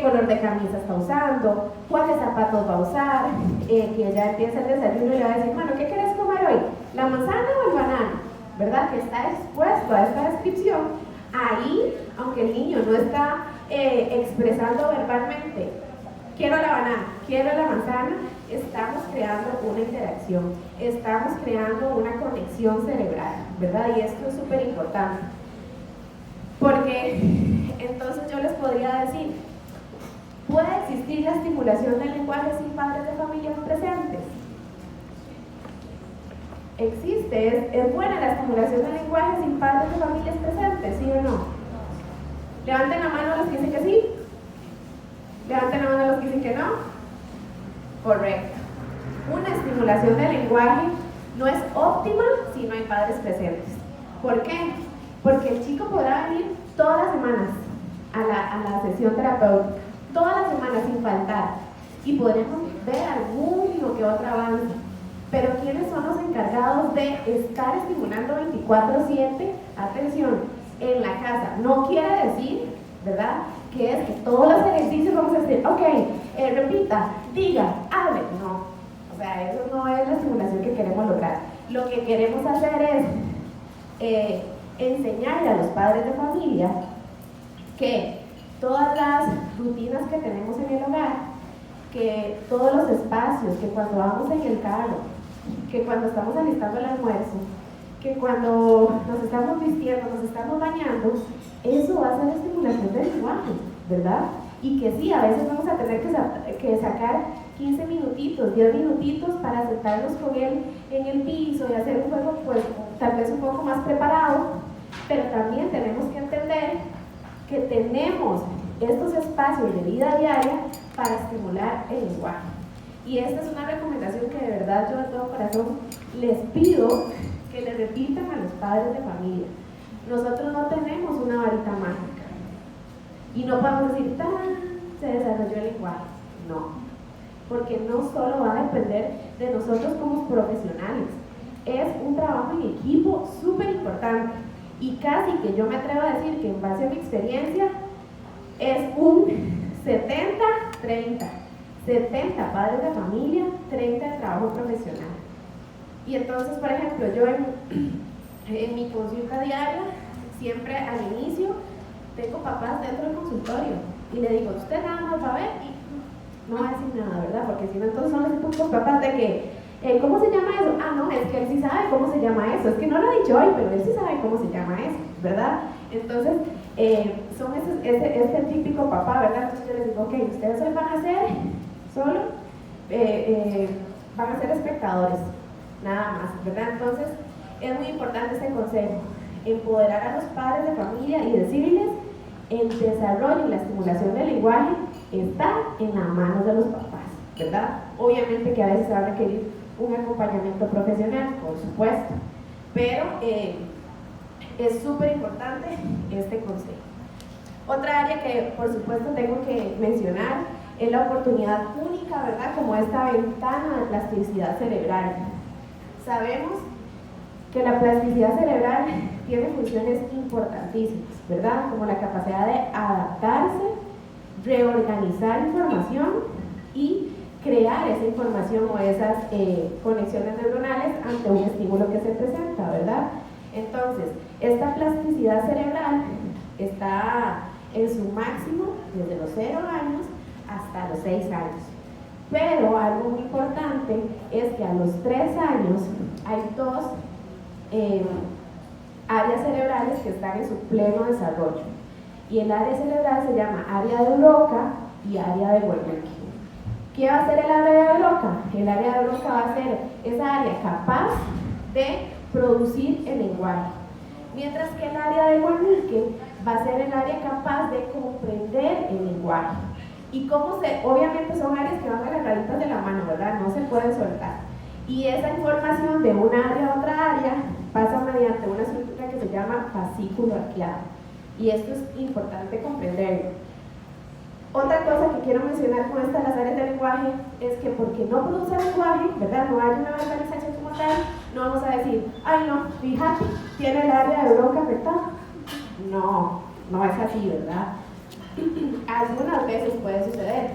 color de camisa está usando, cuáles zapatos va a usar, que ya empieza el desayuno y le va a decir, bueno, ¿qué quieres comer hoy? ¿La manzana o el banano? ¿Verdad? Que está expuesto a esta descripción. Ahí, aunque el niño no está expresando verbalmente, quiero la banana, quiero la manzana, estamos creando una interacción, estamos creando una conexión cerebral, ¿verdad? Y esto es súper importante. Porque entonces yo les podría decir, ¿puede existir la estimulación del lenguaje sin padres de familia presentes? Existe, es buena la estimulación del lenguaje sin padres de familias presentes, ¿sí o no? Levanten la mano los que dicen que sí. Levanten la mano los que dicen que no. Correcto. Una estimulación del lenguaje no es óptima si no hay padres presentes. ¿Por qué? Porque el chico podrá venir todas las semanas a la sesión terapéutica, todas las semanas sin faltar, y podremos ver alguno que otro avance. Pero ¿quiénes son los encargados de estar estimulando 24/7? Atención, en la casa. No quiere decir, ¿verdad?, que es que todos los ejercicios vamos a decir, ok, repita, diga, hable. No, o sea, eso no es la estimulación que queremos lograr. Lo que queremos hacer es enseñarle a los padres de familia que todas las rutinas que tenemos en el hogar, que todos los espacios, que cuando vamos en el carro, que cuando estamos alistando el almuerzo, que cuando nos estamos vistiendo, nos estamos bañando, eso va a ser estimulación del lenguaje, ¿verdad? Y que sí, a veces vamos a tener que sacar 15 minutitos, 10 minutitos para sentarnos con él en el piso y hacer un juego, pues, tal vez un poco más preparado, pero también tenemos que entender que tenemos estos espacios de vida diaria para estimular el lenguaje. Y esta es una recomendación que de verdad yo de todo corazón les pido que le repitan a los padres de familia. Nosotros no tenemos una varita mágica y no podemos decir, ¡tarán!, se desarrolló el lenguaje. No, porque no solo va a depender de nosotros como profesionales, es un trabajo en equipo súper importante, y casi que yo me atrevo a decir que en base a mi experiencia es un 70-30, 70 padres de familia, 30 de trabajo profesional. Y entonces, por ejemplo, yo en mi consulta diaria, siempre al inicio, tengo papás dentro del consultorio y le digo, usted nada más va a ver y no va a decir nada, ¿verdad? Porque si no, entonces son los típicos papás de que, ¿cómo se llama eso? Ah, no, es que él sí sabe cómo se llama eso, es que no lo he dicho hoy, pero él sí sabe cómo se llama eso, ¿verdad? Entonces, son este típico papá, ¿verdad? Entonces yo les digo, ok, ustedes hoy van a ser solo, van a ser espectadores, nada más, ¿verdad? Entonces, es muy importante este consejo, empoderar a los padres de familia y decirles, el desarrollo y la estimulación del lenguaje está en las manos de los papás, ¿verdad? Obviamente que a veces se va a requerir un acompañamiento profesional, por supuesto, pero es súper importante este consejo. Otra área que por supuesto tengo que mencionar es la oportunidad única, ¿verdad?, como esta ventana de plasticidad cerebral. Sabemos que la plasticidad cerebral tiene funciones importantísimas, ¿verdad?, como la capacidad de adaptarse, reorganizar información y crear esa información o esas conexiones neuronales ante un estímulo que se presenta, ¿verdad? Entonces, esta plasticidad cerebral está en su máximo desde los 0 años hasta los 6 años. Pero algo muy importante es que a los 3 años hay 2 áreas cerebrales que están en su pleno desarrollo. Y el área cerebral se llama área de Broca y área de Wernicke. ¿Qué va a hacer el área de Broca? El área de Broca va a ser esa área capaz de producir el lenguaje, mientras que el área de Wernicke va a ser el área capaz de comprender el lenguaje. Y obviamente son áreas que van agarraditas de la mano, ¿verdad? No se pueden soltar. Y esa información de una área a otra área pasa mediante una estructura que se llama fascículo arqueado. Y esto es importante comprenderlo. Otra cosa que quiero mencionar con estas las áreas del lenguaje es que porque no produce lenguaje, ¿verdad?, no hay una verbalización como tal, no vamos a decir, ay no, fíjate, tiene el área de Broca afectada. No, no es así, ¿verdad? Algunas veces puede suceder,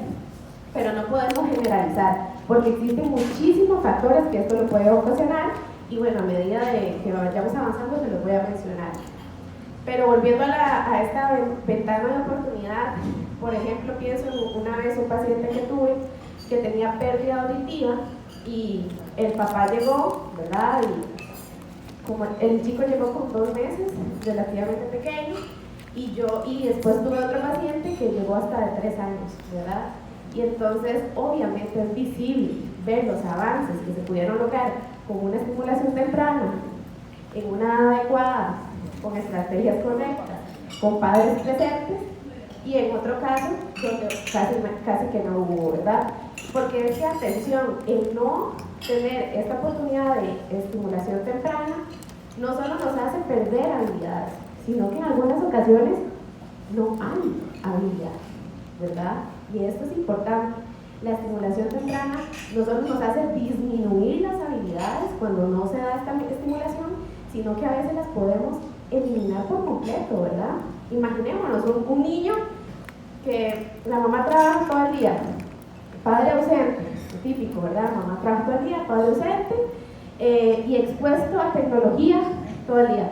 pero no podemos generalizar, porque existen muchísimos factores que esto lo puede ocasionar, y bueno, a medida de que vayamos avanzando se los voy a mencionar. Pero volviendo a esta ventana de oportunidad, por ejemplo, pienso en una vez un paciente que tuve que tenía pérdida auditiva y el papá llegó, ¿verdad? Y como el chico llegó con 2 meses, relativamente pequeño, y después tuve otro paciente que llegó hasta de 3 años, ¿verdad? Y entonces obviamente es visible ver los avances que se pudieron lograr con una estimulación temprana, en una edad adecuada, con estrategias correctas, con padres presentes, y en otro caso donde casi que no hubo, ¿verdad? Porque es que, atención, el no tener esta oportunidad de estimulación temprana no solo nos hace perder habilidades, sino que en algunas ocasiones no hay habilidades, ¿verdad? Y esto es importante. La estimulación temprana no solo nos hace disminuir las habilidades cuando no se da esta estimulación, sino que a veces las podemos eliminar por completo, ¿verdad? Imaginémonos un niño que la mamá trabaja todo el día, padre ausente, típico, ¿verdad? Mamá trabaja todo el día, padre ausente, y expuesto a tecnología todo el día.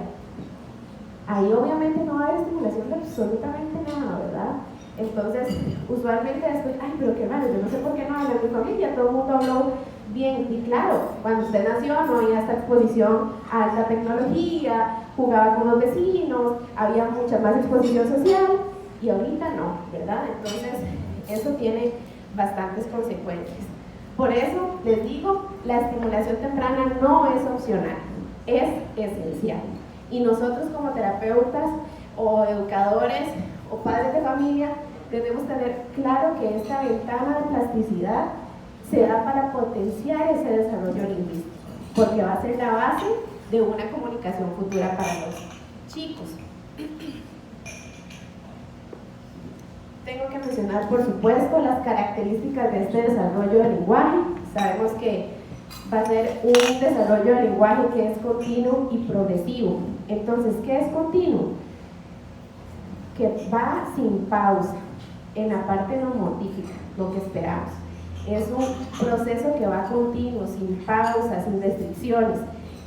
Ahí obviamente no va a haber estimulación de absolutamente nada, ¿verdad? Entonces, usualmente después, ay, pero qué raro, yo no sé por qué no habla en mi familia, todo el mundo habló bien. Y claro, cuando usted nació no había esta exposición a alta tecnología, jugaba con los vecinos, había mucha más exposición social, y ahorita no, ¿verdad? Entonces, eso tiene bastantes consecuencias. Por eso les digo, la estimulación temprana no es opcional, es esencial. Y nosotros como terapeutas o educadores o padres de familia debemos tener claro que esta ventana de plasticidad se da para potenciar ese desarrollo lingüístico, porque va a ser la base de una comunicación futura para los chicos. Tengo que mencionar, por supuesto, las características de este desarrollo del lenguaje. Sabemos que va a ser un desarrollo del lenguaje que es continuo y progresivo. Entonces, ¿qué es continuo? Que va sin pausa en la parte nomotípica, lo que esperamos. Es un proceso que va continuo, sin pausa, sin restricciones.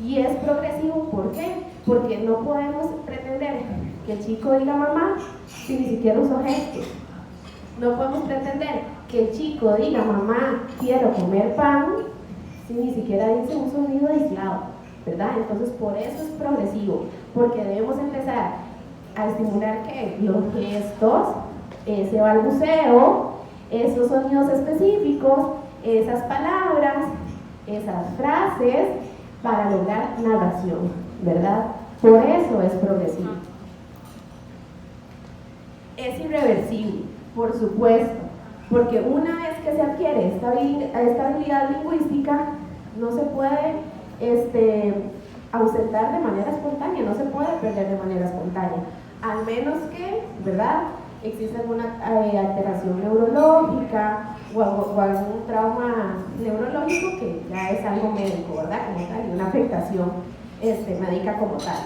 Y es progresivo, ¿por qué? Porque no podemos pretender que el chico diga mamá si ni siquiera usó gestos. No podemos pretender que el chico diga mamá quiero comer pan si ni siquiera dice un sonido aislado, ¿verdad? Entonces por eso es progresivo, porque debemos empezar a estimular ¿qué? Los gestos, ese balbuceo, esos sonidos específicos, esas palabras, esas frases, para lograr narración, ¿verdad? Por eso es progresivo. Es irreversible, por supuesto, porque una vez que se adquiere esta habilidad lingüística, no se puede ausentar de manera espontánea, no se puede perder de manera espontánea, al menos que, ¿verdad?, existe alguna alteración neurológica o algún trauma neurológico que ya es algo médico, ¿verdad?, como tal, y una afectación médica como tal.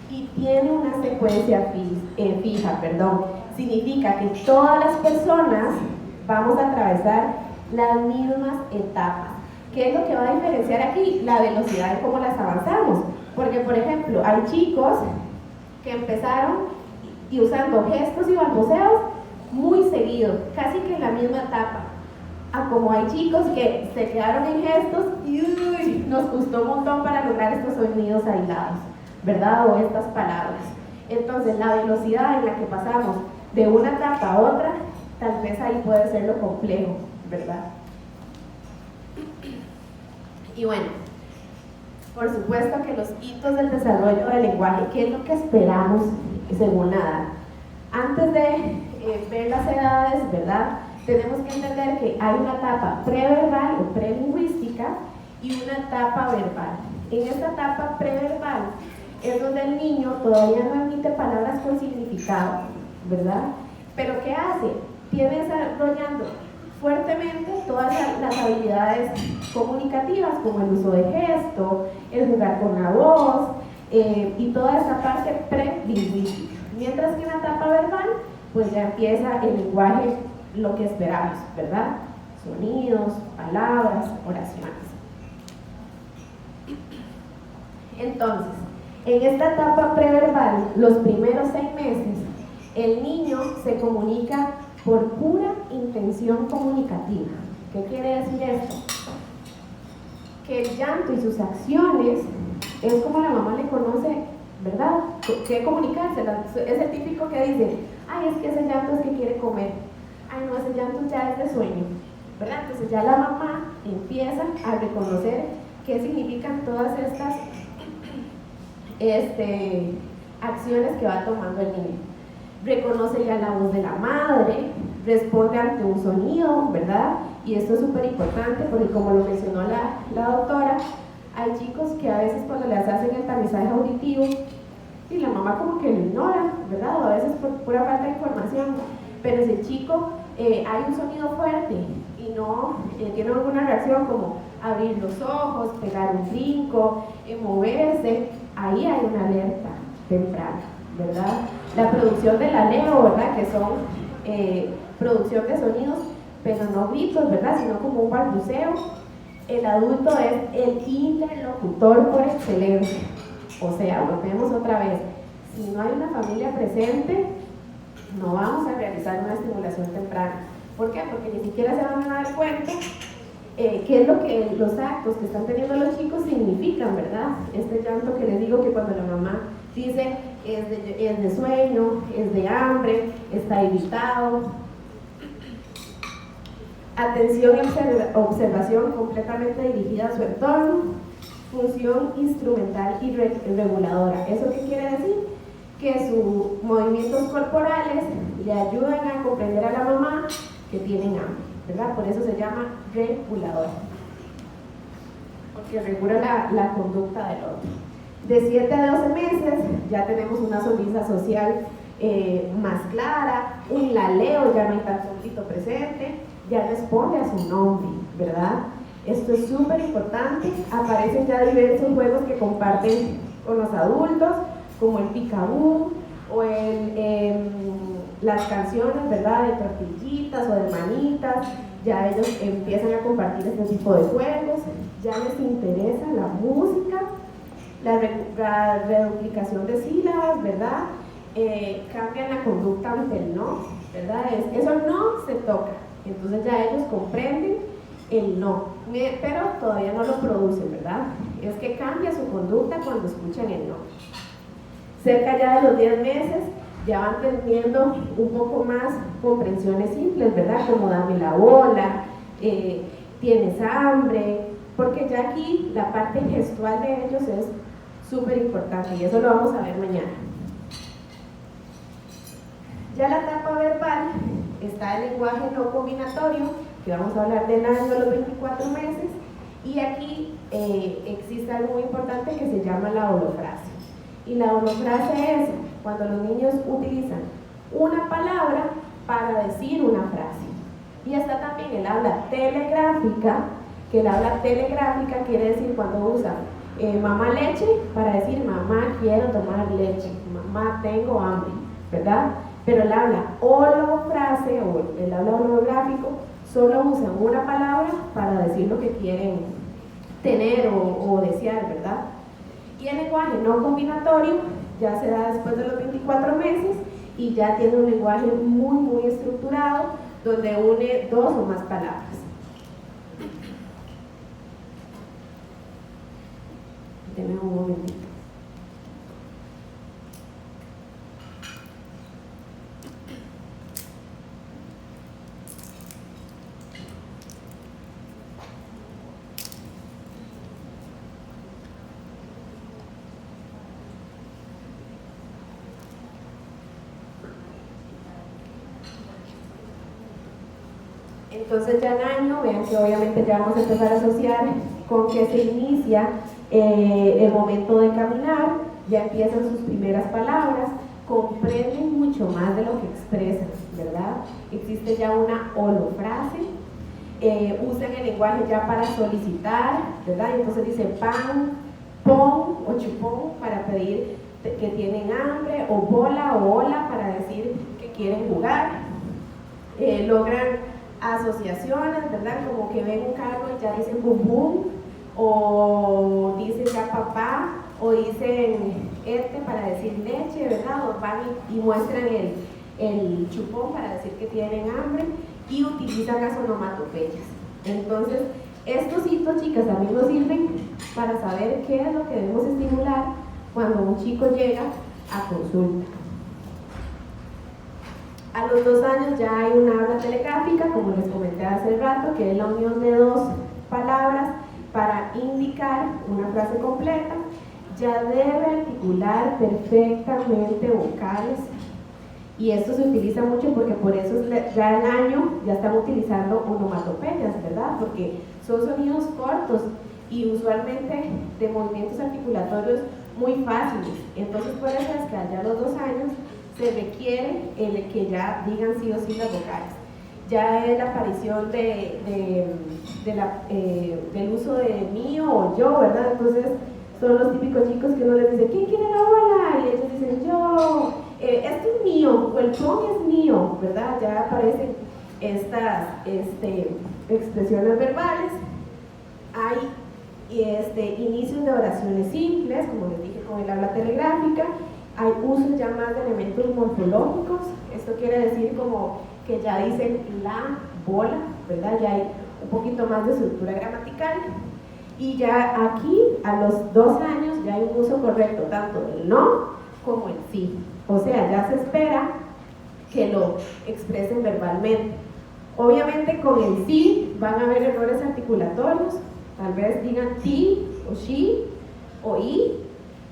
Y tiene una secuencia fija, significa que todas las personas vamos a atravesar las mismas etapas. ¿Qué es lo que va a diferenciar aquí? La velocidad de cómo las avanzamos. Porque, por ejemplo, hay chicos que empezaron y usando gestos y balbuceos muy seguidos, casi que en la misma etapa. Como hay chicos que se quedaron en gestos y nos costó un montón para lograr estos sonidos aislados, ¿verdad? O estas palabras. Entonces, la velocidad en la que pasamos de una etapa a otra, tal vez ahí puede ser lo complejo, ¿verdad? Y bueno, por supuesto que los hitos del desarrollo del lenguaje, ¿qué es lo que esperamos según la edad? Antes de ver las edades, ¿verdad?, tenemos que entender que hay una etapa preverbal o prelingüística y una etapa verbal. En esta etapa preverbal es donde el niño todavía no emite palabras con significado, ¿verdad? Pero ¿qué hace? Tiene desarrollando fuertemente todas las habilidades comunicativas, como el uso de gesto, el jugar con la voz, y toda esta parte prelingüística. Mientras que en la etapa verbal, pues ya empieza el lenguaje, lo que esperamos, ¿verdad? Sonidos, palabras, oraciones. Entonces, en esta etapa preverbal, los primeros 6 meses, el niño se comunica por pura intención comunicativa. ¿Qué quiere decir esto? Que el llanto y sus acciones es como la mamá le conoce, ¿verdad? ¿Qué comunicarse? Es el típico que dice, ay, es que ese llanto es que quiere comer, ay, no, ese llanto ya es de sueño, ¿verdad? Entonces ya la mamá empieza a reconocer qué significan todas estas acciones que va tomando el niño. Reconoce ya la voz de la madre, responde ante un sonido, ¿verdad? Y esto es súper importante porque, como lo mencionó la doctora, hay chicos que a veces cuando les hacen el tamizaje auditivo y la mamá como que lo ignora, ¿verdad? O a veces por pura falta de información, pero si el chico hay un sonido fuerte y no tiene alguna reacción como abrir los ojos, pegar un brinco, moverse, ahí hay una alerta temprana, ¿verdad? La producción del aleo, ¿verdad? Que son producción de sonidos, pero no gritos, ¿verdad? Sino como un balbuceo. El adulto es el interlocutor por excelencia. O sea, volvemos otra vez. Si no hay una familia presente, no vamos a realizar una estimulación temprana. ¿Por qué? Porque ni siquiera se van a dar cuenta qué es lo que los actos que están teniendo los chicos significan, ¿verdad? Este llanto que les digo que cuando la mamá dice es de sueño, es de hambre, está irritado. Atención y observación completamente dirigida a su entorno. Función instrumental y reguladora. ¿Eso qué quiere decir? Que sus movimientos corporales le ayudan a comprender a la mamá que tienen hambre, ¿verdad? Por eso se llama reguladora, porque regula la conducta del otro. De 7 a 12 meses ya tenemos una sonrisa social más clara, un laleo, ya no hay tanto grito presente, ya responde a su nombre, ¿verdad? Esto es súper importante. Aparecen ya diversos juegos que comparten con los adultos, como el picabú o las canciones, ¿verdad?, de tortillitas o de manitas. Ya ellos empiezan a compartir este tipo de juegos, ya les interesa la música, la reduplicación de sílabas, ¿verdad? Cambian la conducta ante el no, ¿verdad? Eso no se toca, entonces ya ellos comprenden el no, pero todavía no lo producen, ¿verdad? Es que cambia su conducta cuando escuchan el no. Cerca ya de los 10 meses ya van teniendo un poco más comprensiones simples, ¿verdad? Como dame la bola, tienes hambre, porque ya aquí la parte gestual de ellos es súper importante y eso lo vamos a ver mañana. Ya la etapa verbal está el lenguaje no combinatorio, que vamos a hablar del año de los 24 meses, y aquí existe algo muy importante que se llama la holofrase. Y la holofrase es cuando los niños utilizan una palabra para decir una frase. Y está también el habla telegráfica, que el habla telegráfica quiere decir cuando usan mamá leche para decir mamá quiero tomar leche, mamá tengo hambre, ¿verdad? Pero el habla holofrase o el habla holográfico solo usan una palabra para decir lo que quieren tener o desear, ¿verdad? Y el lenguaje no combinatorio ya se da después de los 24 meses y ya tiene un lenguaje muy, muy estructurado donde une 2 o más palabras. Denme un momentito. Entonces ya en año, vean que obviamente ya vamos a empezar a asociar con que se inicia el momento de caminar, ya empiezan sus primeras palabras, comprenden mucho más de lo que expresan, ¿verdad? Existe ya una holofrase, usan el lenguaje ya para solicitar, ¿verdad? Y entonces dice pan, pon o chupón para pedir que tienen hambre, o bola o hola para decir que quieren jugar. Logran asociaciones, ¿verdad? Como que ven un carro y ya dicen bum bum, o dicen ya papá, o dicen para decir leche, ¿verdad? O van y muestran el chupón para decir que tienen hambre, y utilizan las onomatopeyas. Entonces, estos hitos, chicas, también nos sirven para saber qué es lo que debemos estimular cuando un chico llega a consulta. A los 2 años ya hay una habla telegráfica, como les comenté hace rato, que es la unión de 2 palabras para indicar una frase completa. Ya debe articular perfectamente vocales, y esto se utiliza mucho porque por eso ya el año ya están utilizando onomatopeyas, ¿verdad? Porque son sonidos cortos y usualmente de movimientos articulatorios muy fáciles. Entonces por eso es que allá a los 2 años se requiere el que ya digan sí o sí las vocales. Ya es la aparición del uso de mío o yo, ¿verdad? Entonces son los típicos chicos que uno les dice, ¿quién quiere la bola? Y ellos dicen, yo, esto es mío, o el pon es mío, ¿verdad? Ya aparecen estas expresiones verbales. Hay inicios de oraciones simples, como les dije con el habla telegráfica. Hay usos ya más de elementos morfológicos. Esto quiere decir como que ya dicen la bola, ¿verdad? Ya hay un poquito más de estructura gramatical. Y ya aquí, a los 2 años, ya hay un uso correcto tanto del no como el sí. O sea, ya se espera que lo expresen verbalmente. Obviamente con el sí van a haber errores articulatorios, tal vez digan ti o she o i,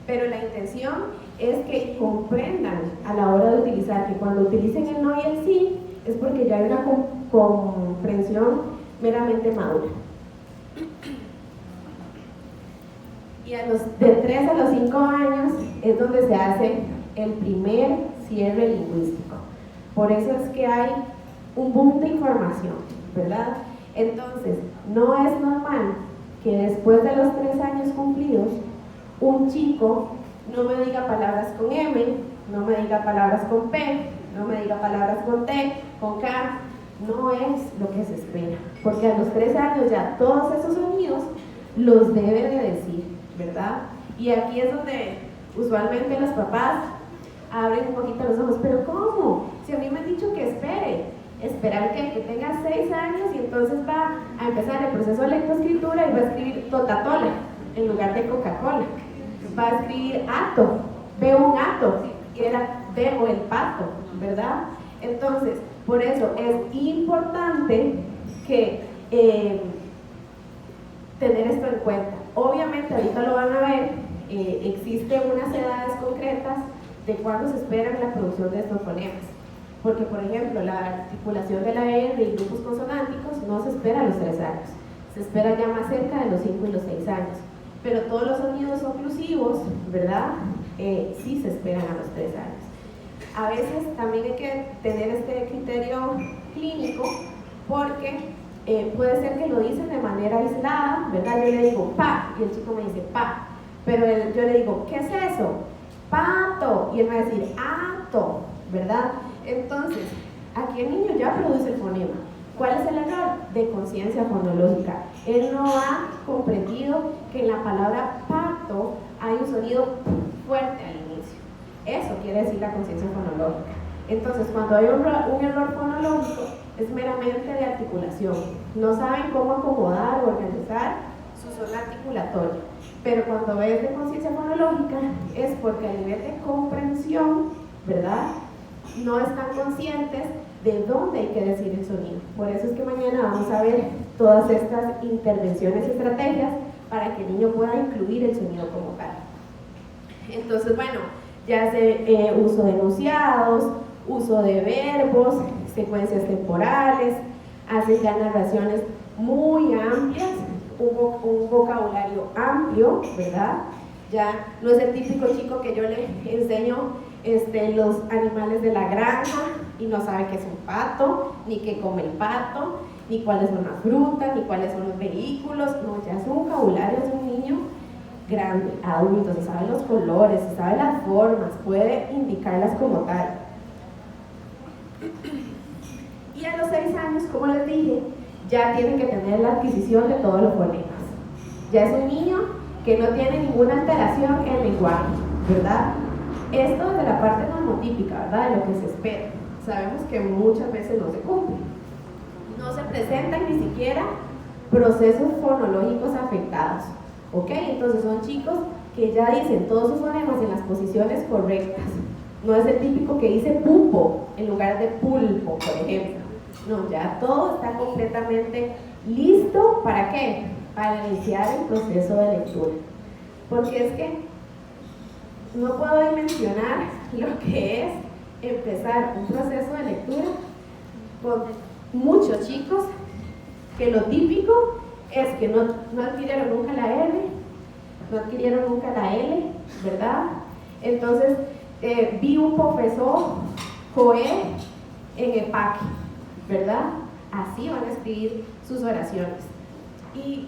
pero la intención es que comprendan a la hora de utilizar, que cuando utilicen el no y el sí es porque ya hay una comprensión meramente madura. Y de 3 a los 5 años es donde se hace el primer cierre lingüístico. Por eso es que hay un boom de información, ¿verdad? Entonces, no es normal que después de los 3 años cumplidos, un chico no me diga palabras con M, no me diga palabras con P, no me diga palabras con T, con K. No es lo que se espera, porque a los 3 años ya todos esos sonidos los debe de decir, ¿verdad? Y aquí es donde usualmente los papás abren un poquito los ojos, pero ¿cómo? Si a mí me han dicho que esperar que tenga 6 años y entonces va a empezar el proceso de lectoescritura y va a escribir Totatola en lugar de Coca-Cola, va a escribir ato, veo un ato, y era veo el pato, ¿verdad? Entonces, por eso es importante que tener esto en cuenta. Obviamente, ahorita lo van a ver, existen unas edades concretas de cuándo se espera la producción de estos fonemas. Porque, por ejemplo, la articulación de la R y grupos consonánticos no se espera a los 3 años, se espera ya más cerca de los 5 y los 6 años. Pero todos los sonidos oclusivos, ¿verdad? Sí se esperan a los 3 años. A veces también hay que tener este criterio clínico porque puede ser que lo dicen de manera aislada, ¿verdad? Yo le digo pa y el chico me dice pa, pero yo le digo, ¿qué es eso? Pato, y él me va a decir ato, ¿verdad? Entonces, aquí el niño ya produce el fonema. ¿Cuál es el error? De conciencia fonológica. Él no ha comprendido que en la palabra pato hay un sonido fuerte al inicio. Eso quiere decir la conciencia fonológica. Entonces, cuando hay un error fonológico, es meramente de articulación. No saben cómo acomodar o organizar su zona articulatoria. Pero cuando es de conciencia fonológica, es porque a nivel de comprensión, ¿verdad?, no están conscientes de dónde hay que decir el sonido. Por eso es que mañana vamos a ver todas estas intervenciones y estrategias para que el niño pueda incluir el sonido como tal. Entonces, bueno, ya se uso de enunciados, uso de verbos, secuencias temporales, hacen ya narraciones muy amplias, un vocabulario amplio, ¿verdad? Ya no es el típico chico que yo le enseño los animales de la granja y no sabe qué es un pato, ni qué come el pato, ni cuáles son las frutas, ni cuáles son los vehículos. No, ya es un vocabulario de un niño grande, adulto, se sabe los colores, se sabe las formas, puede indicarlas como tal. Y a los 6 años, como les dije, ya tienen que tener la adquisición de todos los fonemas. Ya es un niño que no tiene ninguna alteración en el lenguaje, ¿verdad? Esto es de la parte normotípica, ¿verdad? De lo que se espera. Sabemos que muchas veces no se cumple. No se presentan ni siquiera procesos fonológicos afectados, ¿ok? Entonces son chicos que ya dicen todos sus fonemas en las posiciones correctas. No es el típico que dice pupo en lugar de pulpo, por ejemplo. No, ya todo está completamente listo. ¿Para qué? Para iniciar el proceso de lectura. Porque es que no puedo dimensionar lo que es empezar un proceso de lectura con muchos chicos que lo típico es que no adquirieron nunca la R, no adquirieron nunca la L, ¿verdad? Entonces, vi un profesor Joé en EPAC, ¿verdad? Así van a escribir sus oraciones. Y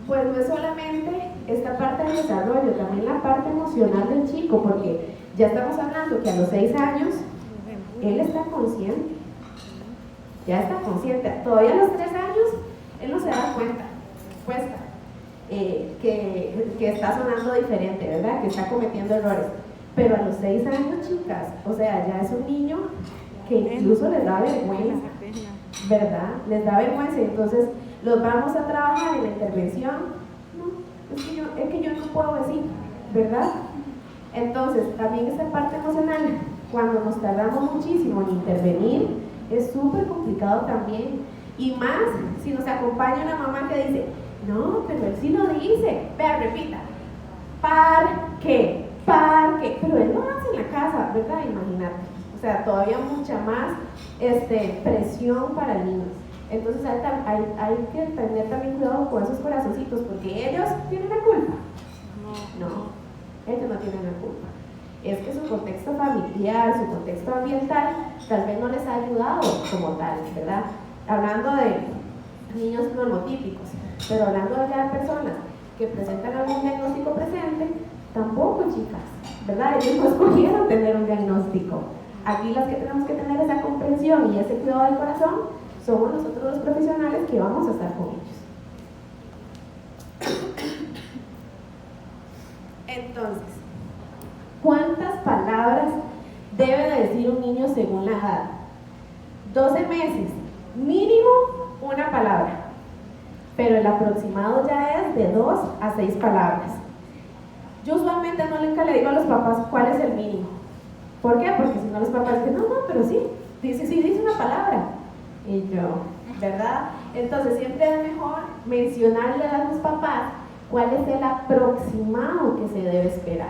pues no es solamente esta parte del desarrollo, también la parte emocional del chico, porque ya estamos hablando que a los 6 años él está consciente, ya está consciente. Todavía a los 3 años él no se da cuenta, que está sonando diferente, ¿verdad? Que está cometiendo errores. Pero a los 6 años, chicas, o sea, ya es un niño que incluso les da vergüenza, ¿verdad? Les da vergüenza. Entonces los vamos a trabajar en la intervención. No, es que yo no puedo decir, ¿verdad? Entonces también esta parte emocional, cuando nos tardamos muchísimo en intervenir, es súper complicado también. Y más si nos acompaña una mamá que dice, no, pero él sí lo dice. Vea, repita, parque, pero él lo hace en la casa, ¿verdad? Imagínate. O sea, todavía mucha más presión para niños. Entonces hay que tener también cuidado con esos corazoncitos, porque ellos tienen la culpa. No, ellos no tienen la culpa. Es que su contexto familiar, su contexto ambiental, tal vez no les ha ayudado como tal, ¿verdad? Hablando de niños normotípicos, pero hablando ya de personas que presentan algún diagnóstico presente, tampoco, chicas, ¿verdad? Ellos no escogieron tener un diagnóstico. Aquí las que tenemos que tener esa comprensión y ese cuidado del corazón somos nosotros los profesionales que vamos a estar con ellos. Entonces, ¿cuántas palabras debe de decir un niño según la edad? 12 meses, mínimo una palabra, pero el aproximado ya es de 2 a 6 palabras. Yo usualmente nunca le digo a los papás cuál es el mínimo. ¿Por qué? Porque si no los papás dicen, no, pero sí, dice una palabra. Y yo, ¿verdad? Entonces siempre es mejor mencionarle a los papás cuál es el aproximado que se debe esperar.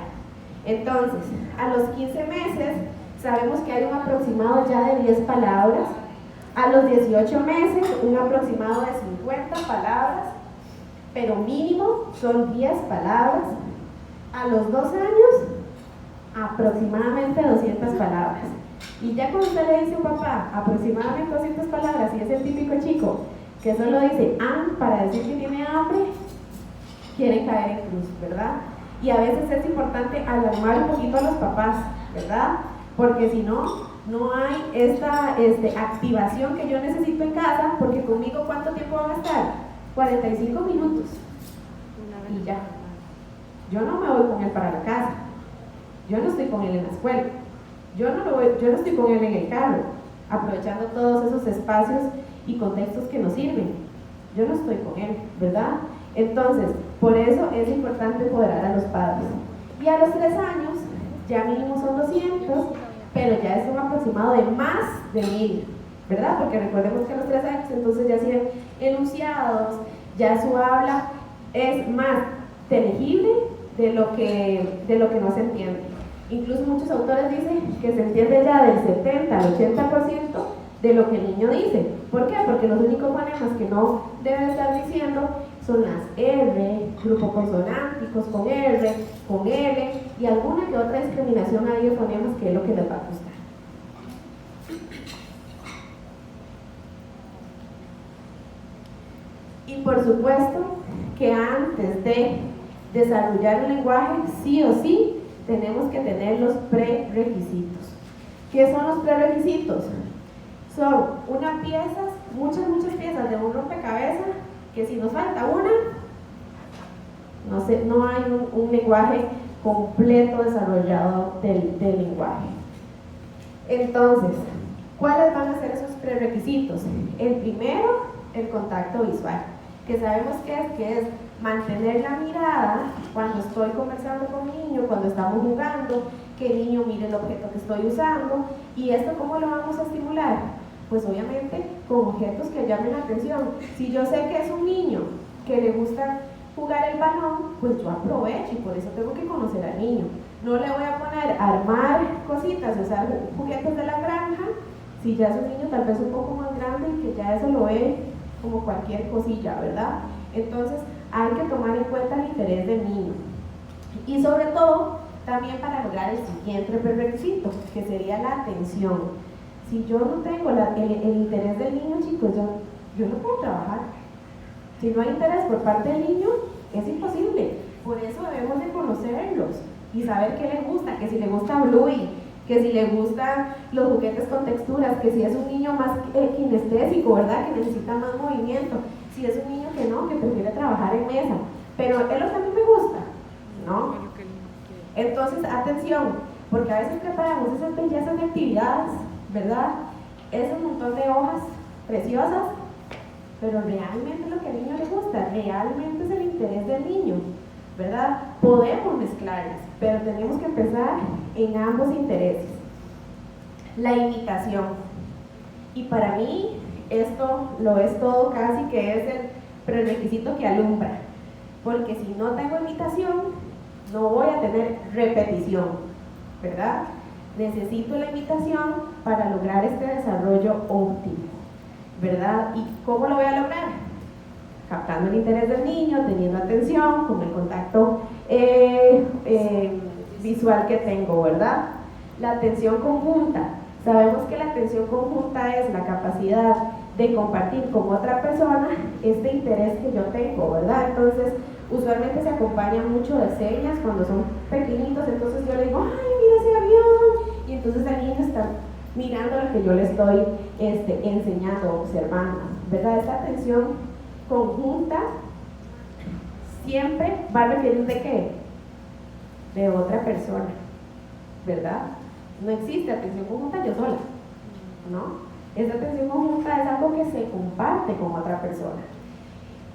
Entonces, a los 15 meses sabemos que hay un aproximado ya de 10 palabras. A los 18 meses, un aproximado de 50 palabras, pero mínimo son 10 palabras. A los 2 años, aproximadamente 200 palabras. Y ya cuando usted le dice a un papá, aproximadamente 200 palabras, y es el típico chico que solo dice para decir que tiene hambre, quiere caer en cruz, ¿verdad? Y a veces es importante alarmar un poquito a los papás, ¿verdad? Porque si no hay esta activación que yo necesito en casa, porque conmigo ¿cuánto tiempo van a estar? 45 minutos. Y ya. Yo no me voy con él para la casa. Yo no estoy con él en la escuela. Yo no estoy con él en el carro, aprovechando todos esos espacios y contextos que nos sirven. Yo no estoy con él, ¿verdad? Entonces, por eso es importante empoderar a los padres. Y a los 3 años, ya mínimo son 200, pero ya es un aproximado de más de 1000, ¿verdad? Porque recordemos que a los 3 años entonces ya siguen enunciados, ya su habla es más inteligible de lo que no se entiende. Incluso muchos autores dicen que se entiende ya del 70 al 80% de lo que el niño dice. ¿Por qué? Porque los únicos fonemas que no debe estar diciendo son las R, grupos consonánticos con R, con L y alguna que otra discriminación ahí de fonemas, que es lo que les va a costar. Y por supuesto que antes de desarrollar un lenguaje, sí o sí, tenemos que tener los prerequisitos. ¿Qué son los prerequisitos? Son unas piezas, muchas piezas de un rompecabezas, que si nos falta una, no hay un lenguaje completo desarrollado del lenguaje. Entonces, ¿cuáles van a ser esos prerequisitos? El primero, el contacto visual, que sabemos que es mantener la mirada cuando estoy conversando con mi niño, cuando estamos jugando, que el niño mire el objeto que estoy usando. ¿Y esto cómo lo vamos a estimular? Pues obviamente con objetos que llamen la atención. Si yo sé que es un niño que le gusta jugar el balón, pues yo aprovecho y por eso tengo que conocer al niño. No le voy a poner a armar cositas, usar juguetes de la granja, si ya es un niño tal vez un poco más grande y que ya eso lo ve como cualquier cosilla, ¿verdad? Entonces hay que tomar en cuenta el interés del niño. Y sobre todo, también para lograr el siguiente prerequisito, que sería la atención. Si yo no tengo el interés del niño, chicos, yo no puedo trabajar. Si no hay interés por parte del niño, es imposible. Por eso debemos de conocerlos y saber qué les gusta, que si le gusta Bluey, que si le gustan los juguetes con texturas, que si es un niño más kinestésico, ¿verdad? Que necesita más movimiento. Si es un niño que no, que prefiere trabajar en mesa. Pero es lo que a mí me gusta, ¿no? Entonces, atención, porque a veces preparamos esas bellezas de actividades, ¿verdad? Es un montón de hojas preciosas, pero realmente lo que al niño le gusta, realmente es el interés del niño, ¿verdad? Podemos mezclarlas, pero tenemos que empezar en ambos intereses. La imitación. Y para mí, esto lo es todo, casi que es el prerequisito que alumbra, porque si no tengo imitación, no voy a tener repetición, ¿verdad? Necesito la imitación para lograr este desarrollo óptimo, ¿verdad? ¿Y cómo lo voy a lograr? Captando el interés del niño, teniendo atención, con el contacto visual que tengo, ¿verdad? La atención conjunta. Sabemos que la atención conjunta es la capacidad de compartir con otra persona este interés que yo tengo, ¿verdad? Entonces, usualmente se acompaña mucho de señas cuando son pequeñitos, entonces yo le digo, ¡ay, mira ese avión! Y entonces el niño está mirando lo que yo le estoy enseñando, observando, ¿verdad? Esta atención conjunta siempre va a requerir ¿de qué? De otra persona, ¿verdad? No existe atención conjunta yo sola, ¿no? Esta atención conjunta es algo que se comparte con otra persona.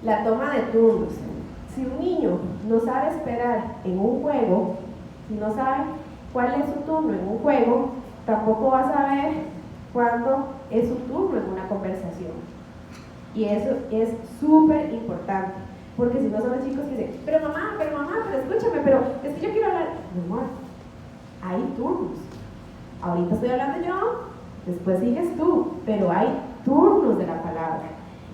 La toma de turnos. Si un niño no sabe esperar en un juego, si no sabe cuál es su turno en un juego, tampoco va a saber cuándo es su turno en una conversación. Y eso es súper importante, porque si no son los chicos que dicen, pero mamá, pero escúchame, pero es que yo quiero hablar. Mi amor, hay turnos. Ahorita estoy hablando yo, después sigues tú, pero hay turnos de la palabra.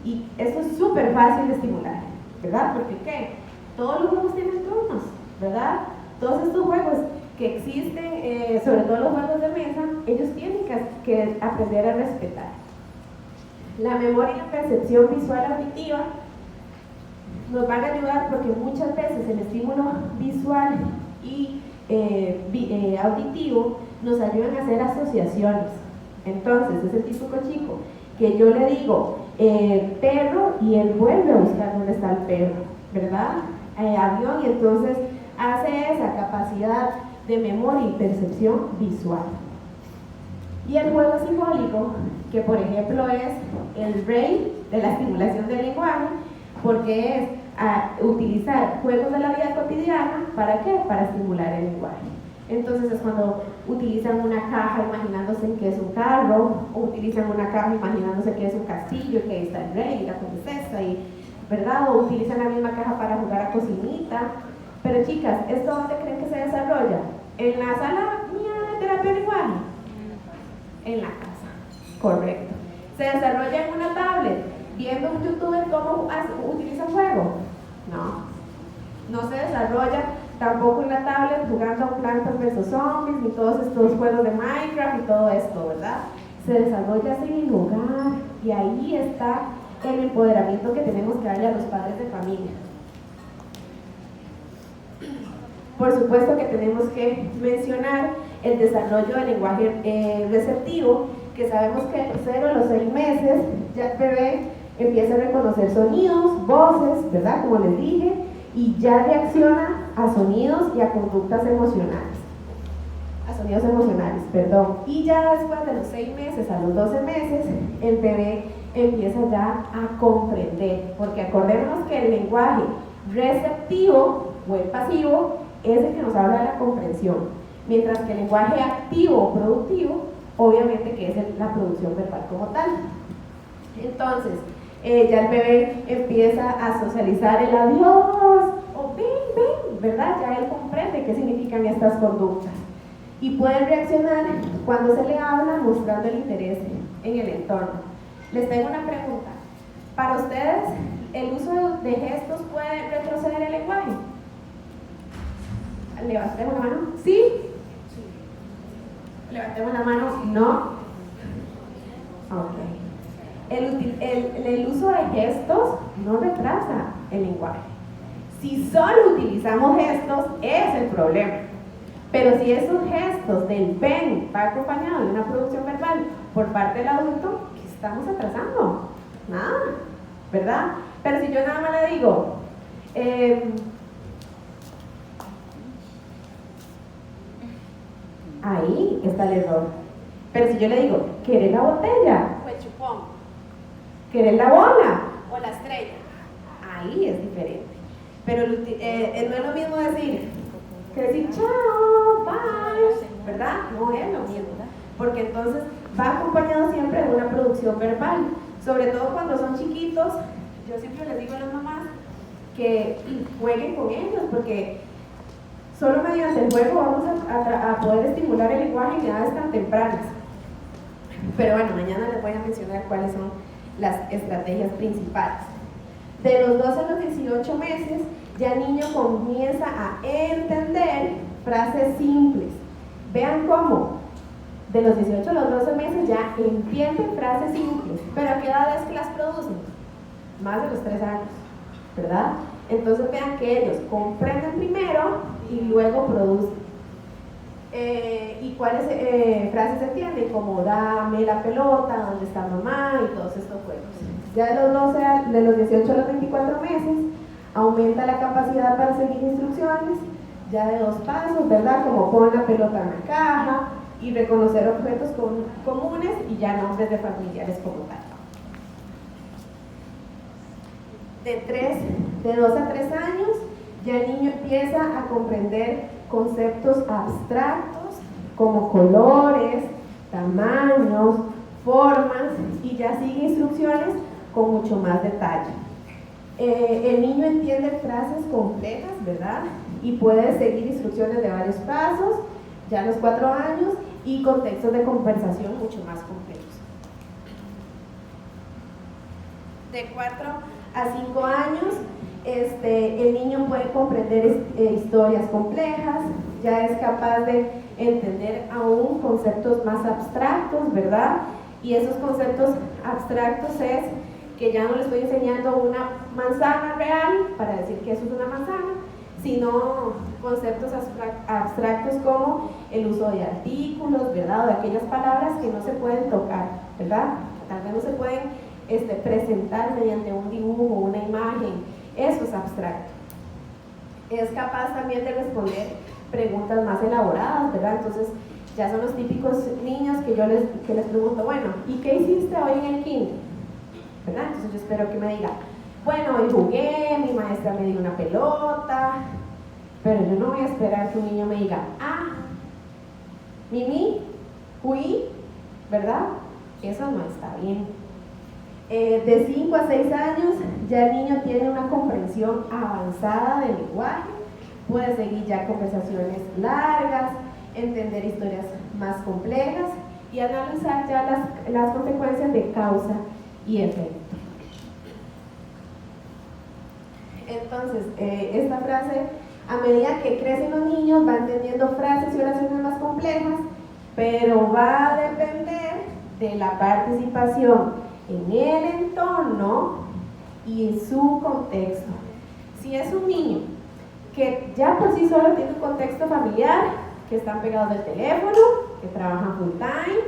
Y eso es súper fácil de estimular, ¿verdad? Porque ¿qué? Todos los juegos tienen turnos, ¿verdad? Todos estos juegos que existen, sobre todo los juegos de mesa, ellos tienen que aprender a respetar. La memoria y la percepción visual auditiva nos van a ayudar porque muchas veces el estímulo visual y auditivo nos ayudan a hacer asociaciones. Entonces, ese típico chico que yo le digo perro y él vuelve a buscar dónde está el perro, ¿verdad? Avión, y entonces hace esa capacidad de memoria y percepción visual. Y el juego simbólico, que por ejemplo es el rey de la estimulación del lenguaje, porque es utilizar juegos de la vida cotidiana, ¿para qué? Para estimular el lenguaje. Entonces es cuando utilizan una caja imaginándose que es un carro, o utilizan una caja imaginándose que es un castillo, que ahí está el rey y la princesa, ¿verdad? O utilizan la misma caja para jugar a cocinita. Pero chicas, ¿esto dónde creen que se desarrolla? ¿En la sala mía de terapia de lenguaje? En la casa, correcto. ¿Se desarrolla en una tablet? ¿Viendo un youtuber cómo utiliza el juego? No se desarrolla tampoco en la tablet jugando a Plantas vs Zombies, ni todos estos juegos de Minecraft y todo esto, ¿verdad? Se desarrolla así en el hogar, y ahí está el empoderamiento que tenemos que darle a los padres de familia. Por supuesto que tenemos que mencionar el desarrollo del lenguaje receptivo, que sabemos que a los 0 a los 6 meses ya el bebé empieza a reconocer sonidos, voces, ¿verdad? Como les dije, y ya reacciona a sonidos y a conductas emocionales. A sonidos emocionales, perdón. Y ya después de los 6 meses a los 12 meses, el bebé empieza ya a comprender, porque acordémonos que el lenguaje receptivo o el pasivo es el que nos habla de la comprensión, mientras que el lenguaje activo o productivo, obviamente que es la producción verbal como tal. Entonces, ya el bebé empieza a socializar el adiós o ven, ¿verdad? Ya él comprende qué significan estas conductas y puede reaccionar cuando se le habla mostrando el interés en el entorno. Les tengo una pregunta. ¿Para ustedes el uso de gestos puede retroceder el lenguaje? Levantemos la mano. ¿Sí? Levantemos la mano. ¿No? Ok. El uso de gestos no retrasa el lenguaje. Si solo utilizamos gestos, es el problema. Pero si esos gestos del ven va acompañado de una producción verbal por parte del adulto, ¿qué estamos atrasando? Nada, ¿verdad? Pero si yo nada más le digo, ahí está el error. Pero si yo le digo, ¿querés la botella? O el chupón. ¿Querés la bola? O la estrella. Ahí es diferente. Pero no es lo mismo decir chao, bye, ¿verdad? No es lo mismo. Porque entonces va acompañado siempre de una producción verbal. Sobre todo cuando son chiquitos, yo siempre les digo a las mamás que jueguen con ellos, porque solo mediante el juego vamos a poder estimular el lenguaje en edades tan tempranas. Pero bueno, mañana les voy a mencionar cuáles son las estrategias principales. De los 12 a los 18 meses, ya el niño comienza a entender frases simples. Vean cómo, de los 18 a los 12 meses ya entienden frases simples. ¿Pero a qué edad es que las producen? Más de los 3 años, ¿verdad? Entonces vean que ellos comprenden primero y luego producen. ¿Y cuáles frases entienden? Como dame la pelota, dónde está mamá y todos estos juegos. Ya de los 18 a los 24 meses aumenta la capacidad para seguir instrucciones, ya de 2 pasos, ¿verdad? Como pon la pelota en la caja y reconocer objetos comunes y ya nombres de familiares como tal. De 2 a 3 años ya el niño empieza a comprender conceptos abstractos como colores, tamaños, formas y ya sigue instrucciones con mucho más detalle. El niño entiende frases complejas, ¿verdad? Y puede seguir instrucciones de varios pasos, ya a los 4 años, y contextos de conversación mucho más complejos. De 4 a 5 años, el niño puede comprender historias complejas, ya es capaz de entender aún conceptos más abstractos, ¿verdad? Y esos conceptos abstractos es que ya no le estoy enseñando una manzana real para decir que eso es una manzana, sino conceptos abstractos como el uso de artículos, ¿verdad? O de aquellas palabras que no se pueden tocar, ¿verdad? Tal vez no se pueden presentar mediante un dibujo o una imagen. Eso es abstracto. Es capaz también de responder preguntas más elaboradas, ¿verdad? Entonces ya son los típicos niños que yo les pregunto, bueno, ¿y qué hiciste hoy en el kinder? ¿Verdad? Entonces yo espero que me diga, bueno, hoy jugué, mi maestra me dio una pelota, pero yo no voy a esperar que un niño me diga, Mimi, fui, ¿verdad? Eso no está bien. De 5 a 6 años ya el niño tiene una comprensión avanzada del lenguaje, puede seguir ya conversaciones largas, entender historias más complejas y analizar ya las consecuencias de causa y efecto. Entonces, esta frase, a medida que crecen los niños, van entendiendo frases y oraciones más complejas, pero va a depender de la participación en el entorno y en su contexto. Si es un niño que ya por sí solo tiene un contexto familiar, que están pegados del teléfono, que trabajan full time,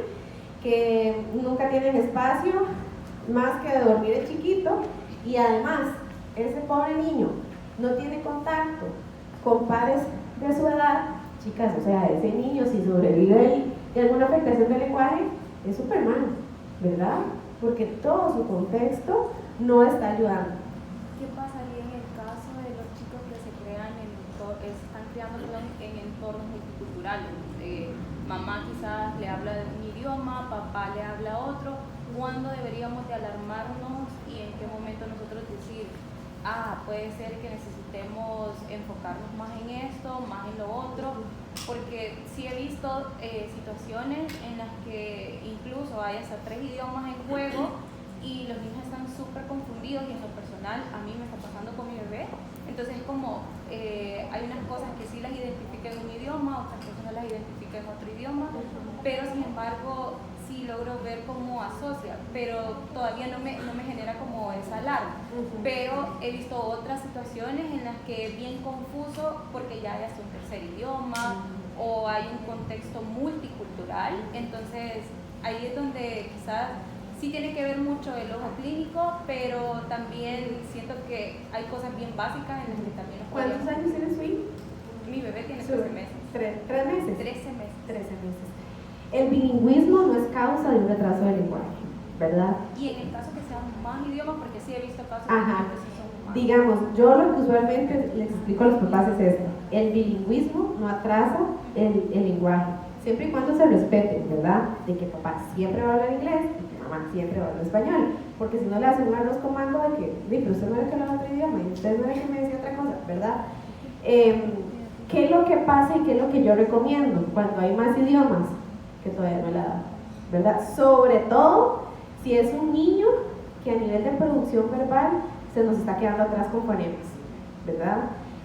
que nunca tienen espacio más que de dormir el chiquito, y además ese pobre niño no tiene contacto con pares de su edad. Chicas, o sea, ese niño si sobrevive de alguna afectación del lenguaje es Superman, ¿verdad? Porque todo su contexto no está ayudando. ¿Qué pasaría en el caso de los chicos que se están creando en entornos multiculturales? Mamá quizás le habla de un idioma, papá le habla otro. ¿Cuándo deberíamos de alarmarnos y en qué momento nosotros decir, puede ser que necesitemos enfocarnos más en esto, más en lo otro? Porque sí he visto situaciones en las que incluso hay hasta 3 idiomas en juego y los niños están súper confundidos, y en lo personal a mí me está pasando con mi bebé. Entonces es como, hay unas cosas que sí las identifico en un idioma, otras cosas no las identifico en otro idioma, pero sin embargo sí logro ver cómo asocia, pero todavía no me genera como esa alarma. Pero he visto otras situaciones en las que es bien confuso porque ya hay hasta un tercer idioma o hay un contexto multicultural. Entonces ahí es donde quizás sí tiene que ver mucho el ojo clínico, pero también siento que hay cosas bien básicas en las que también nos podemos... ¿Cuántos años tiene su hijo? Mi bebé tiene 13 meses. ¿3 meses? 13 meses. 13 meses. El bilingüismo no es causa de un retraso del lenguaje, ¿verdad? Y en el caso que sean más idiomas, porque sí he visto casos que sí son más. Digamos, yo lo que usualmente les explico a los papás es esto: el bilingüismo no atrasa el lenguaje, siempre y cuando se respete, ¿verdad? De que papá siempre va a hablar inglés y que mamá siempre va a hablar español, porque si no le hacen un arroz con mango de que, pero usted no era que hablaba otro idioma y usted no era que me decía otra cosa, ¿verdad? ¿Qué es lo que pasa y qué es lo que yo recomiendo cuando hay más idiomas? Que todavía no le da, ¿verdad? Sobre todo si es un niño que a nivel de producción verbal se nos está quedando atrás con fonemas, ¿verdad?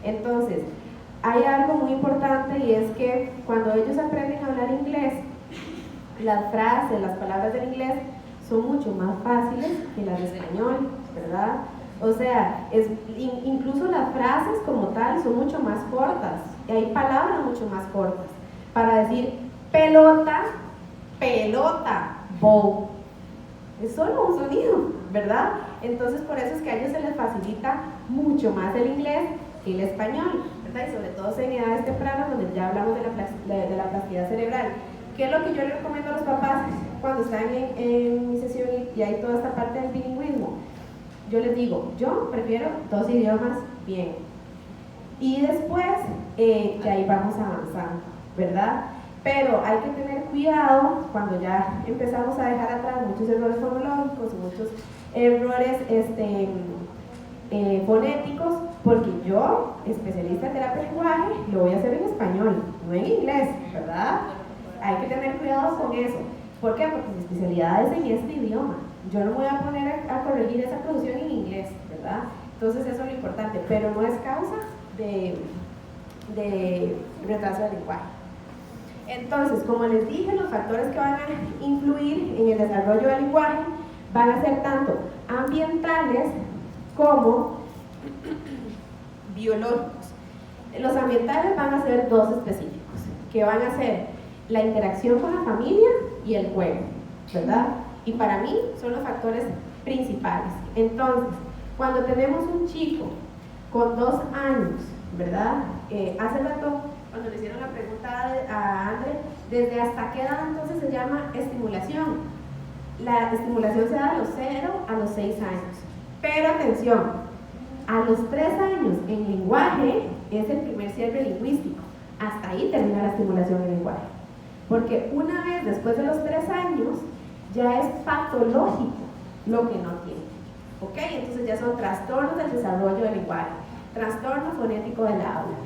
Entonces, hay algo muy importante, y es que cuando ellos aprenden a hablar inglés, las frases, las palabras del inglés son mucho más fáciles que las de español, ¿verdad? O sea, incluso las frases como tal son mucho más cortas, y hay palabras mucho más cortas para decir pelota, pelota, bow. Es solo un sonido, ¿verdad? Entonces por eso es que a ellos se les facilita mucho más el inglés que el español, ¿verdad? Y sobre todo en edades tempranas, donde ya hablamos de la plasticidad cerebral. ¿Qué es lo que yo les recomiendo a los papás cuando están en mi sesión y hay toda esta parte del bilingüismo? Yo les digo, yo prefiero 2 idiomas bien, y después ya ahí vamos avanzando, ¿verdad? Pero hay que tener cuidado cuando ya empezamos a dejar atrás muchos errores fonológicos, muchos errores fonéticos, porque yo, especialista en terapia de lenguaje, lo voy a hacer en español, no en inglés, ¿verdad? Hay que tener cuidado con eso. ¿Por qué? Porque mi especialidad es en este idioma. Yo no me voy a poner a corregir esa producción en inglés, ¿verdad? Entonces eso es lo importante, pero no es causa de retraso del lenguaje. Entonces, como les dije, los factores que van a influir en el desarrollo del lenguaje van a ser tanto ambientales como biológicos. Los ambientales van a ser 2 específicos, que van a ser la interacción con la familia y el juego, ¿verdad? Y para mí son los factores principales. Entonces, cuando tenemos un chico con 2 años, ¿verdad? Hace rato, cuando le hicieron la pregunta a André, ¿desde hasta qué edad entonces se llama estimulación? La estimulación se da a los 0 a los 6 años. Pero atención, a los 3 años en lenguaje es el primer cierre lingüístico. Hasta ahí termina la estimulación en lenguaje. Porque una vez después de los 3 años, ya es patológico lo que no tiene. ¿Ok? Entonces ya son trastornos del desarrollo del lenguaje, trastorno fonético del habla,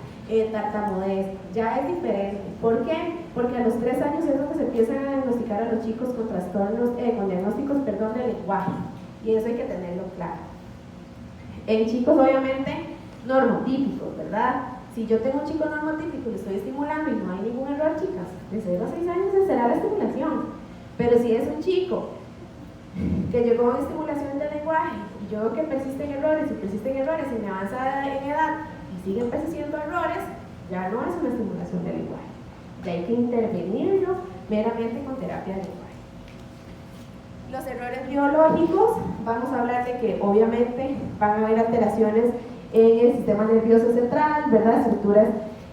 tartamudez, ya es diferente. ¿Por qué? Porque a los 3 años es donde se empiezan a diagnosticar a los chicos con trastornos, con diagnósticos, del lenguaje, y eso hay que tenerlo claro. En chicos obviamente normotípicos, ¿verdad? Si yo tengo un chico normotípico y le estoy estimulando y no hay ningún error, chicas, de 0 a 6 años será la estimulación. Pero si es un chico que llegó a una estimulación del lenguaje y yo veo que persisten errores y me avanza en edad, siguen persistiendo errores, ya no es una estimulación del lenguaje. Ya hay que intervenirlo meramente con terapia de lenguaje. Los errores biológicos, vamos a hablar de que obviamente van a haber alteraciones en el sistema nervioso central, ¿verdad? Estructuras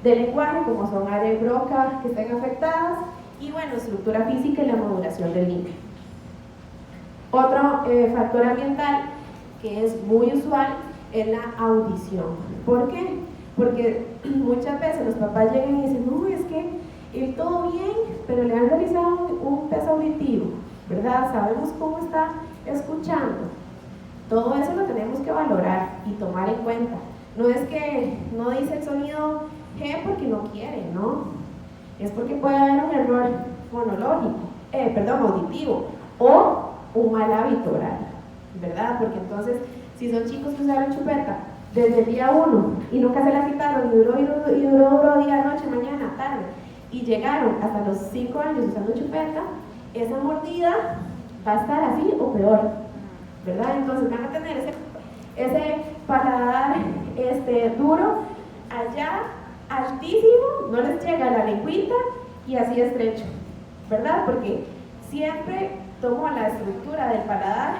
del lenguaje como son área y broca que estén afectadas y bueno, estructura física y la modulación del niño. Otro factor ambiental que es muy usual es la audición. ¿Por qué? Porque muchas veces los papás llegan y dicen, no, es que él todo bien, pero le han realizado un test auditivo, ¿verdad? Sabemos cómo está escuchando. Todo eso lo tenemos que valorar y tomar en cuenta. No es que no dice el sonido G porque no quiere, ¿no? Es porque puede haber un error auditivo o un mal hábito oral, ¿verdad? Porque entonces, si son chicos que usaron chupeta desde el día 1 y nunca se la quitaron y duró día, noche, mañana, tarde, y llegaron hasta los 5 años usando chupeta, esa mordida va a estar así o peor, ¿verdad? Entonces van a tener ese paladar duro, allá altísimo, no les llega la lengüita y así estrecho, ¿verdad? Porque siempre tomo la estructura del paladar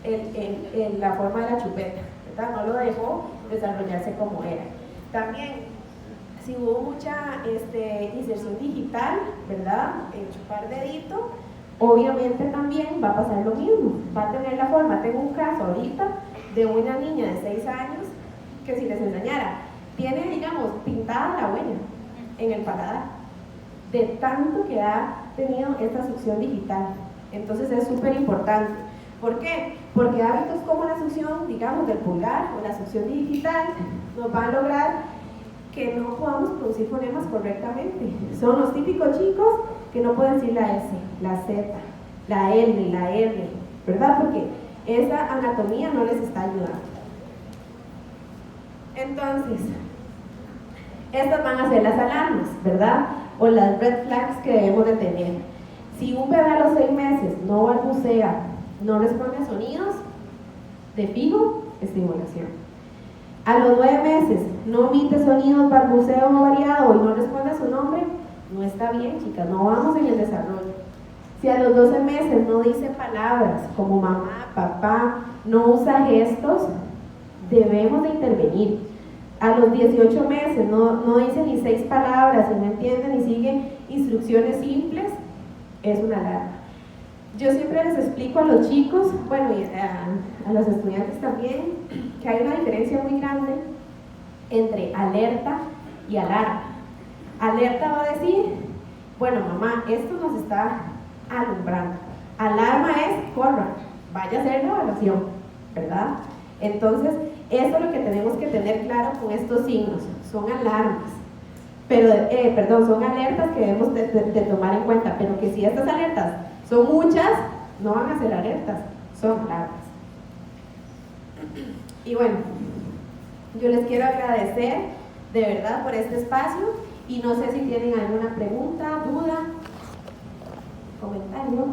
en la forma de la chupeta, ¿verdad? No lo dejo desarrollarse como era. También, si hubo mucha inserción digital, ¿verdad? El chupar dedito, obviamente también va a pasar lo mismo, va a tener la forma. Tengo un caso ahorita de una niña de 6 años que si les enseñara, tiene, digamos, pintada la huella en el paladar, de tanto que ha tenido esta succión digital. Entonces es súper importante. ¿Por qué? Porque hábitos como la succión, digamos, del pulgar o la succión digital nos van a lograr que no podamos producir fonemas correctamente. Son los típicos chicos que no pueden decir la S, la Z, la L, la R, ¿verdad? Porque esa anatomía no les está ayudando. Entonces, estas van a ser las alarmas, ¿verdad? O las red flags que debemos de tener. Si un bebé a los 6 meses no balbucea, no responde a sonidos, de fijo, estimulación. A los 9 meses no emite sonidos, balbuceo no variado y no responde a su nombre, no está bien, chicas, no vamos en el desarrollo. Si a los 12 meses no dice palabras como mamá, papá, no usa gestos, debemos de intervenir. A los 18 meses no dice ni 6 palabras y no entiende ni sigue instrucciones simples, es una alarma. Yo siempre les explico a los chicos, bueno, y a los estudiantes también, que hay una diferencia muy grande entre alerta y alarma. Alerta va a decir, bueno, mamá, esto nos está alumbrando. Alarma es, corra, vaya a hacer la evaluación, ¿verdad? Entonces, eso es lo que tenemos que tener claro con estos signos, son alarmas. Pero, son alertas que debemos de tomar en cuenta, pero que si estas alertas son muchas, no van a ser alertas, son alarmas. Y bueno, yo les quiero agradecer de verdad por este espacio y no sé si tienen alguna pregunta, duda, comentario.